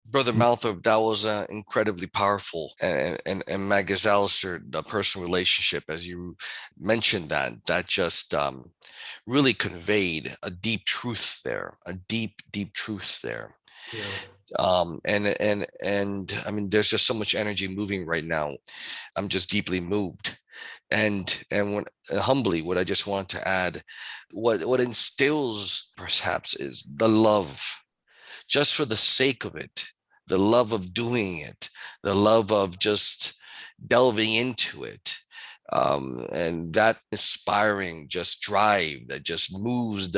Brother Malthorpe, that was incredibly powerful. And Magus Aleister, the personal relationship, as you mentioned, that just really conveyed a deep truth there, a deep, deep truth there. Yeah. And I mean, there's just so much energy moving right now. I'm just deeply moved. And when humbly, what I just want to add, what instills perhaps is the love, just for the sake of it, the love of doing it, the love of just delving into it. And that inspiring just drive that just moves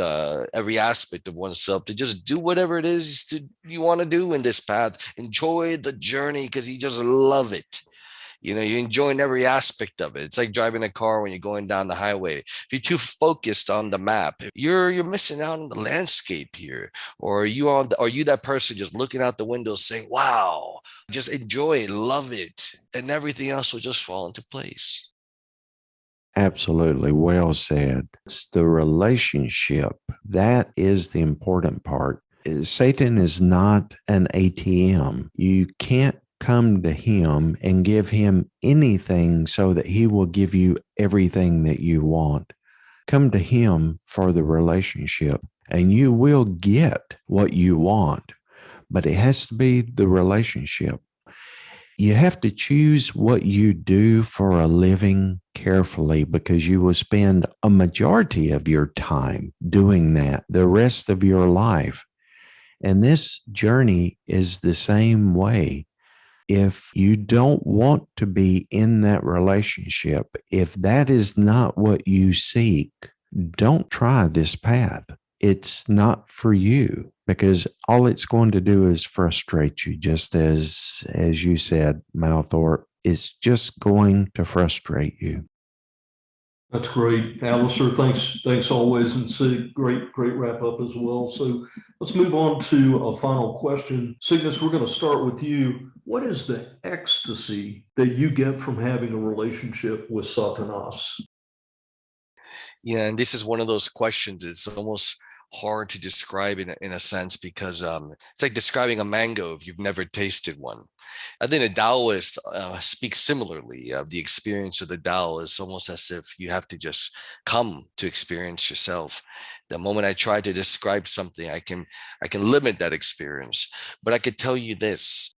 every aspect of oneself to just do whatever it is you want to do in this path. Enjoy the journey because you just love it. You know, you're enjoying every aspect of it. It's like driving a car when you're going down the highway. If you're too focused on the map, you're missing out on the landscape here. Or are you that person just looking out the window saying, wow, just enjoy it, love it, and everything else will just fall into place. Absolutely. Well said. It's the relationship. That is the important part. Satan is not an ATM. You can't come to him and give him anything so that he will give you everything that you want. Come to him for the relationship and you will get what you want, but it has to be the relationship. You have to choose what you do for a living carefully because you will spend a majority of your time doing that the rest of your life. And this journey is the same way. If you don't want to be in that relationship, if that is not what you seek, don't try this path. It's not for you because all it's going to do is frustrate you, just as you said, Malthorpe. It's just going to frustrate you. That's great, Aleister. Thanks always, and Sig, great wrap up as well. So let's move on to a final question. Cygnus, we're going to start with you. What is the ecstasy that you get from having a relationship with Sathanas? Yeah, and this is one of those questions. It's almost hard to describe in a sense because it's like describing a mango if you've never tasted one. I think the Taoist speaks similarly. The experience of the Tao is almost as if you have to just come to experience yourself. The moment I try to describe something, I can limit that experience. But I could tell you this: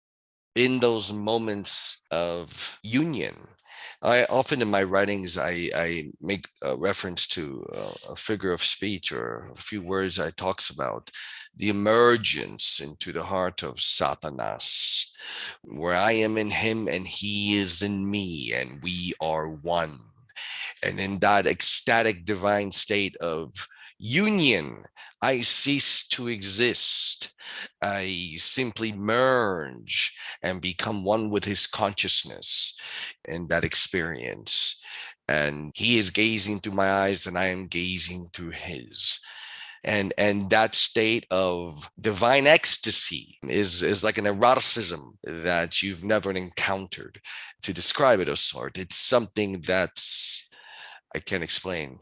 in those moments of union, I often in my writings, I make a reference to a figure of speech or a few words I talks about the emergence into the heart of Sathanas, where I am in him and he is in me and we are one. And in that ecstatic divine state of union, I cease to exist. I simply merge and become one with his consciousness in that experience. And he is gazing through my eyes and I am gazing through his. And that state of divine ecstasy is like an eroticism that you've never encountered. To describe it of sort, it's something that's I can't explain.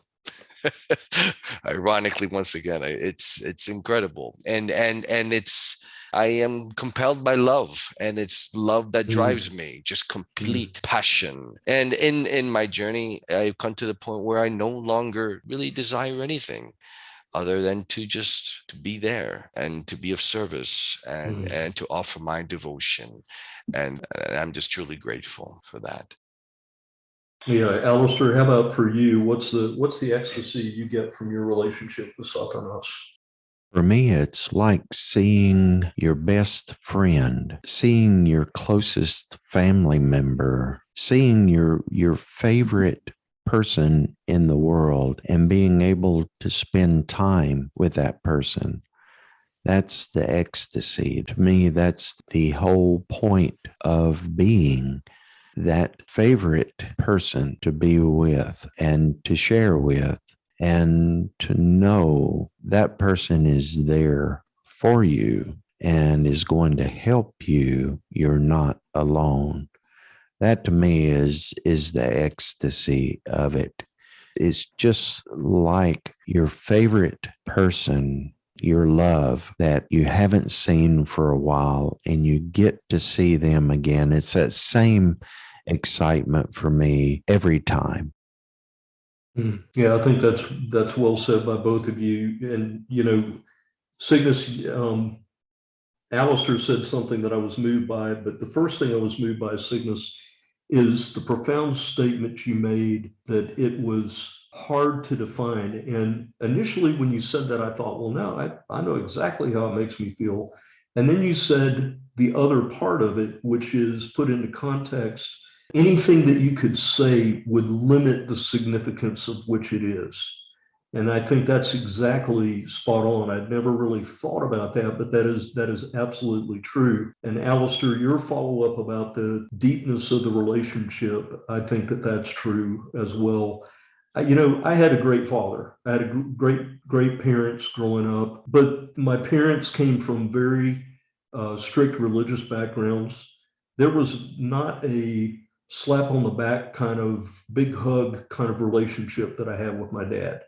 Ironically, once again, it's incredible, and it's I am compelled by love, and it's love that drives me, just complete passion. And in my journey, I've come to the point where I no longer really desire anything other than to just to be there and to be of service and to offer my devotion, and I'm just truly grateful for that. Yeah, Aleister, how about for you? What's the ecstasy you get from your relationship with Sathanas? For me, it's like seeing your best friend, seeing your closest family member, seeing your favorite person in the world and being able to spend time with that person. That's the ecstasy. To me, that's the whole point of being that favorite person to be with and to share with, and to know that person is there for you and is going to help you. You're not alone. That to me is the ecstasy of it. It's just like your favorite person your love that you haven't seen for a while and you get to see them again. It's that same excitement for me every time. Yeah, I think that's well said by both of you. And Cygnus, Aleister said something that I was moved by, but the first thing I was moved by, Cygnus, is the profound statement you made that it was hard to define. And initially, when you said that, I thought, well, no, I know exactly how it makes me feel. And then you said the other part of it, which is put into context, anything that you could say would limit the significance of which it is. And I think that's exactly spot on. I'd never really thought about that, but that is absolutely true. And Aleister, your follow-up about the deepness of the relationship, I think that that's true as well. I had a great father. I had a great parents growing up, but my parents came from very strict religious backgrounds. There was not a slap on the back kind of big hug kind of relationship that I had with my dad.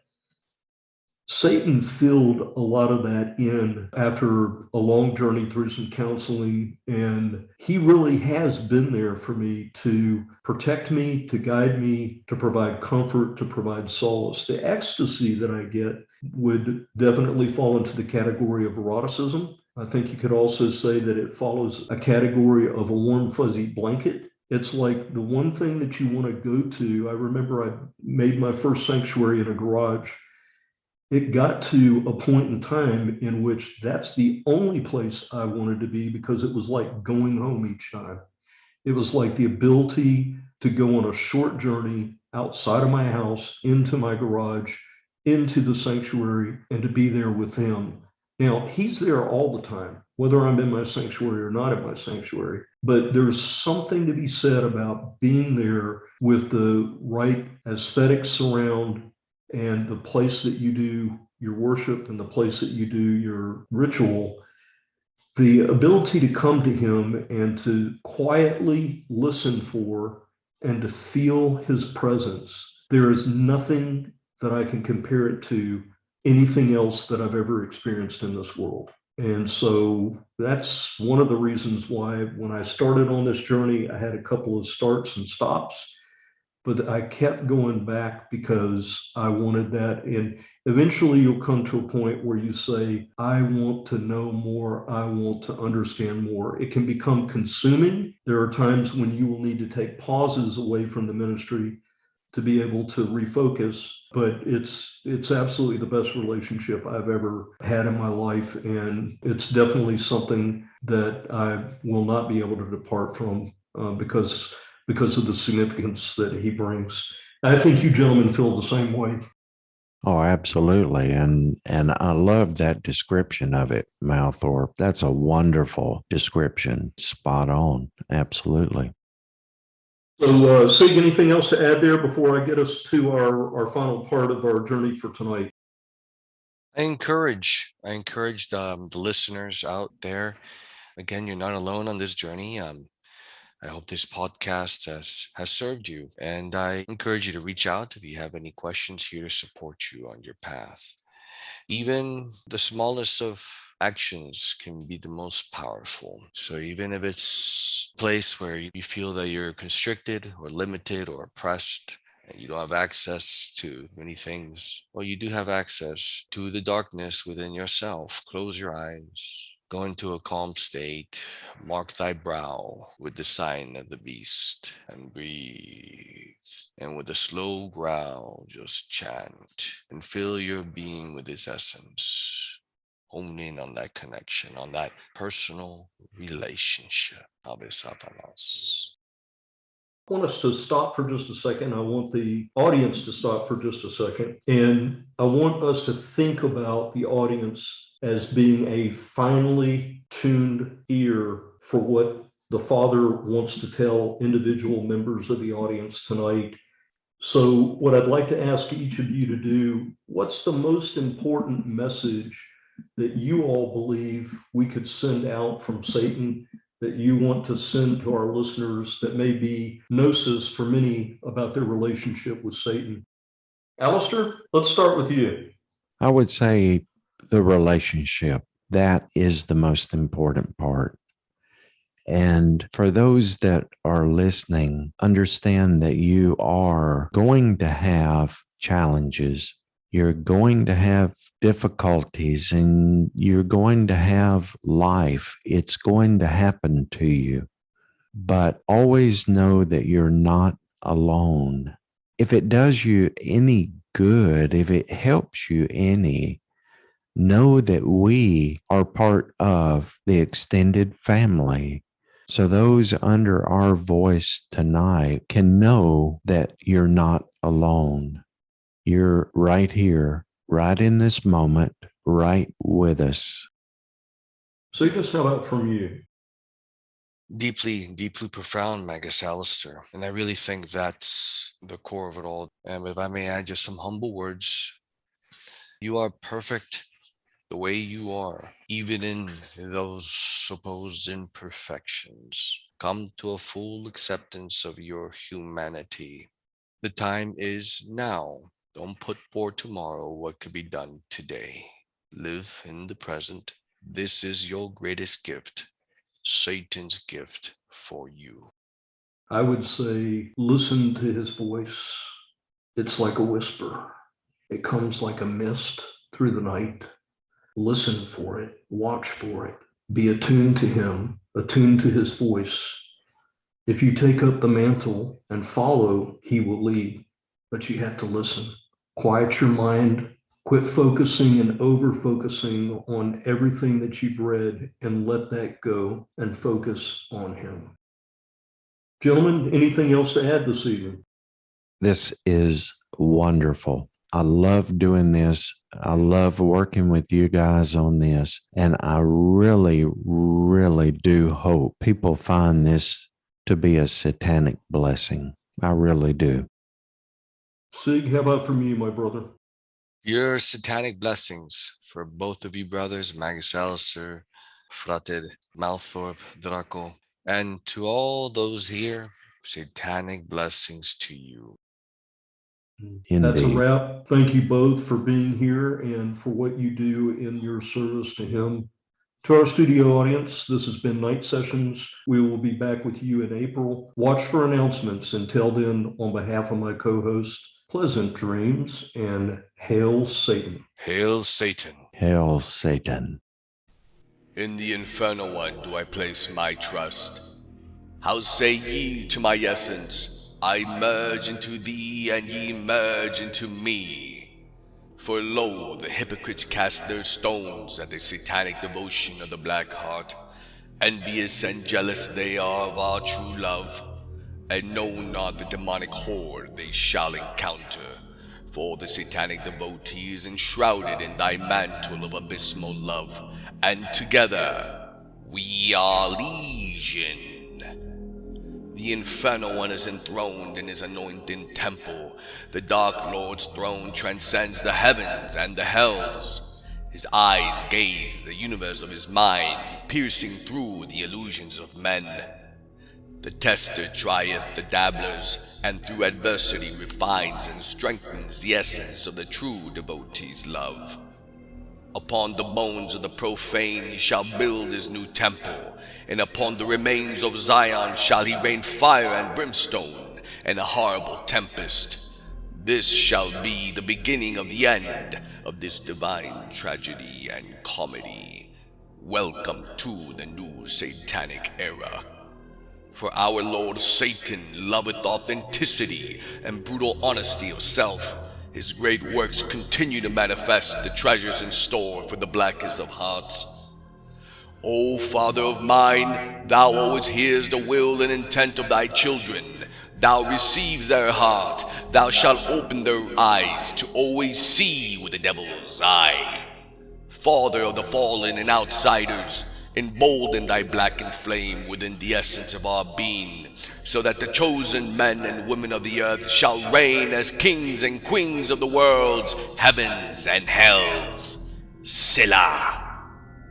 Satan filled a lot of that in after a long journey through some counseling. And he really has been there for me to protect me, to guide me, to provide comfort, to provide solace. The ecstasy that I get would definitely fall into the category of eroticism. I think you could also say that it follows a category of a warm, fuzzy blanket. It's like the one thing that you want to go to. I remember I made my first sanctuary in a garage. It got to a point in time in which that's the only place I wanted to be because it was like going home each time. It was like the ability to go on a short journey outside of my house, into my garage, into the sanctuary, and to be there with him. Now, he's there all the time, whether I'm in my sanctuary or not in my sanctuary. But there's something to be said about being there with the right aesthetic surround and the place that you do your worship and the place that you do your ritual, the ability to come to him and to quietly listen for and to feel his presence. There is nothing that I can compare it to anything else that I've ever experienced in this world. And so that's one of the reasons why when I started on this journey, I had a couple of starts and stops, but I kept going back because I wanted that. And eventually you'll come to a point where you say, I want to know more. I want to understand more. It can become consuming. There are times when you will need to take pauses away from the ministry to be able to refocus, but it's absolutely the best relationship I've ever had in my life. And it's definitely something that I will not be able to depart from because of the significance that he brings. I think you gentlemen feel the same way. Oh, absolutely. And I love that description of it, Malthorpe. That's a wonderful description. Spot on. Absolutely. So, Sig, anything else to add there before I get us to our final part of our journey for tonight? I encourage the listeners out there. Again, you're not alone on this journey. I hope this podcast has served you, and I encourage you to reach out if you have any questions, here to support you on your path. Even the smallest of actions can be the most powerful. So even if it's a place where you feel that you're constricted or limited or oppressed, and you don't have access to many things, well, you do have access to the darkness within yourself. Close your eyes. Go into a calm state, mark thy brow with the sign of the beast, and breathe. And with a slow growl, just chant and fill your being with his essence. Hone in on that connection, on that personal relationship of the Sathanas. I want us to stop for just a second. I want the audience to stop for just a second. And I want us to think about the audience as being a finely tuned ear for what the Father wants to tell individual members of the audience tonight. So what I'd like to ask each of you to do, what's the most important message that you all believe we could send out from Satan, that you want to send to our listeners, that may be gnosis for many about their relationship with Satan? Aleister, let's start with you. I would say the relationship. That is the most important part. And for those that are listening, understand that you are going to have challenges. You're going to have difficulties and you're going to have life. It's going to happen to you. But always know that you're not alone. If it does you any good, if it helps you any, know that we are part of the extended family. So those under our voice tonight can know that you're not alone. You're right here, right in this moment, right with us. Cygnus, how about from you? Deeply, deeply profound, Magus Aleister. And I really think that's the core of it all. And if I may add just some humble words, you are perfect the way you are, even in those supposed imperfections. Come to a full acceptance of your humanity. The time is now. Don't put for tomorrow what could be done today. Live in the present. This is your greatest gift, Satan's gift for you. I would say listen to his voice. It's like a whisper. It comes like a mist through the night. Listen for it. Watch for it. Be attuned to him, attuned to his voice. If you take up the mantle and follow, he will lead, but you have to listen. Quiet your mind. Quit focusing and over-focusing on everything that you've read and let that go and focus on him. Gentlemen, anything else to add this evening? This is wonderful. I love doing this. I love working with you guys on this. And I really, really do hope people find this to be a satanic blessing. I really do. Sig, how about from you, my brother? Your satanic blessings for both of you brothers, Magus Aleister, Frate Malthorpe Drako, and to all those here, satanic blessings to you. That's a Indeed. wrap. Thank you both for being here and for what you do in your service to him. To our studio audience, this has been Night Sessions. We will be back with you in April. Watch for announcements. Until then, on behalf of my co-host, pleasant dreams and hail Satan. Hail Satan. Hail Satan. In the infernal one do I place my trust. How say ye to my essence, I merge into thee, and ye merge into me. For lo, the hypocrites cast their stones at the satanic devotion of the black heart. Envious and jealous they are of our true love, and know not the demonic horde they shall encounter. For the satanic devotee is enshrouded in thy mantle of abysmal love, and together we are legion. The infernal one is enthroned in his anointed temple. The Dark Lord's throne transcends the heavens and the hells. His eyes gaze the universe of his mind, piercing through the illusions of men. The tester trieth the dabblers, and through adversity refines and strengthens the essence of the true devotee's love. Upon the bones of the profane he shall build his new temple, and upon the remains of Zion shall he rain fire and brimstone and a horrible tempest. This shall be the beginning of the end of this divine tragedy and comedy. Welcome to the new satanic era. For our Lord Satan loveth authenticity and brutal honesty of self. His great works continue to manifest the treasures in store for the blackest of hearts. O Father of mine, thou always hears the will and intent of thy children. Thou receives their heart. Thou shalt open their eyes to always see with the devil's eye. Father of the fallen and outsiders, embolden thy blackened flame within the essence of our being, so that the chosen men and women of the earth shall reign as kings and queens of the world's heavens and hells. Selah.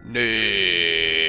Nay.